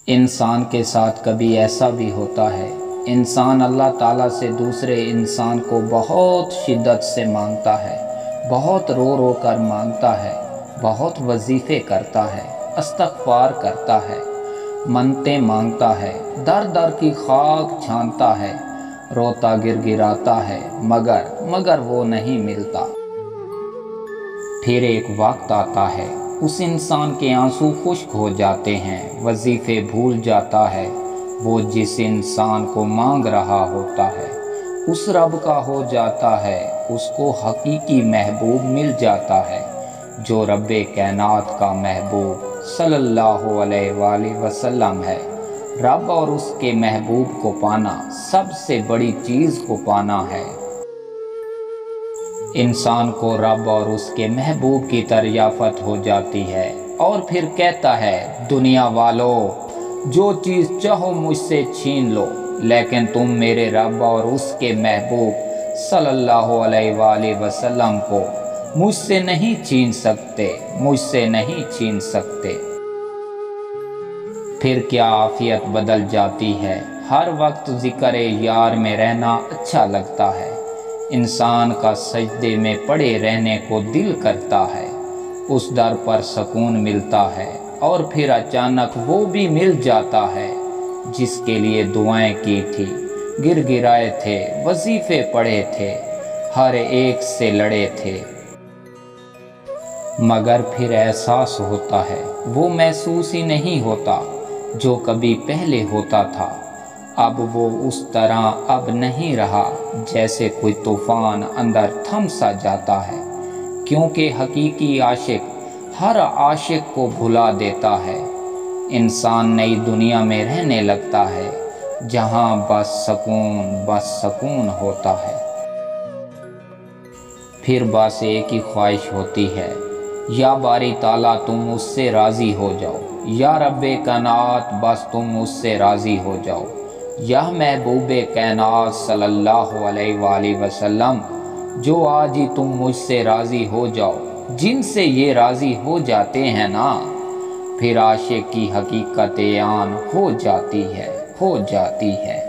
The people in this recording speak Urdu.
انسان کے ساتھ کبھی ایسا بھی ہوتا ہے، انسان اللہ تعالیٰ سے دوسرے انسان کو بہت شدت سے مانگتا ہے، بہت رو رو کر مانگتا ہے، بہت وظیفے کرتا ہے، استغفار کرتا ہے، منتیں مانگتا ہے، در در کی خاک چھانتا ہے، روتا گر گراتا ہے، مگر وہ نہیں ملتا۔ پھر ایک وقت آتا ہے، اس انسان کے آنسو خشک ہو جاتے ہیں، وظیفے بھول جاتا ہے، وہ جس انسان کو مانگ رہا ہوتا ہے اس رب کا ہو جاتا ہے، اس کو حقیقی محبوب مل جاتا ہے، جو رب کائنات کا محبوب صلی اللہ علیہ وآلہ وسلم ہے۔ رب اور اس کے محبوب کو پانا سب سے بڑی چیز کو پانا ہے۔ انسان کو رب اور اس کے محبوب کی دریافت ہو جاتی ہے اور پھر کہتا ہے، دنیا والو جو چیز چاہو مجھ سے چھین لو، لیکن تم میرے رب اور اس کے محبوب صلی اللہ علیہ وآلہ وسلم کو مجھ سے نہیں چھین سکتے، مجھ سے نہیں چھین سکتے۔ پھر کیا عافیت بدل جاتی ہے، ہر وقت ذکر یار میں رہنا اچھا لگتا ہے، انسان کا سجدے میں پڑے رہنے کو دل کرتا ہے، اس در پر سکون ملتا ہے، اور پھر اچانک وہ بھی مل جاتا ہے جس کے لیے دعائیں کی تھی، گر گرائے تھے، وظیفے پڑھے تھے، ہر ایک سے لڑے تھے، مگر پھر احساس ہوتا ہے وہ محسوس ہی نہیں ہوتا جو کبھی پہلے ہوتا تھا۔ اب وہ اس طرح اب نہیں رہا، جیسے کوئی طوفان اندر تھم سا جاتا ہے، کیونکہ حقیقی عاشق ہر عاشق کو بھلا دیتا ہے۔ انسان نئی دنیا میں رہنے لگتا ہے جہاں بس سکون ہوتا ہے۔ پھر بس ایک ہی خواہش ہوتی ہے، یا باری تعالیٰ تم اس سے راضی ہو جاؤ، یا رب کائنات بس تم اس سے راضی ہو جاؤ، یا محبوب کائنات صلی اللہ علیہ وآلہ وسلم جو آج ہی تم مجھ سے راضی ہو جاؤ۔ جن سے یہ راضی ہو جاتے ہیں نا، پھر عاشق کی حقیقت عیان ہو جاتی ہے۔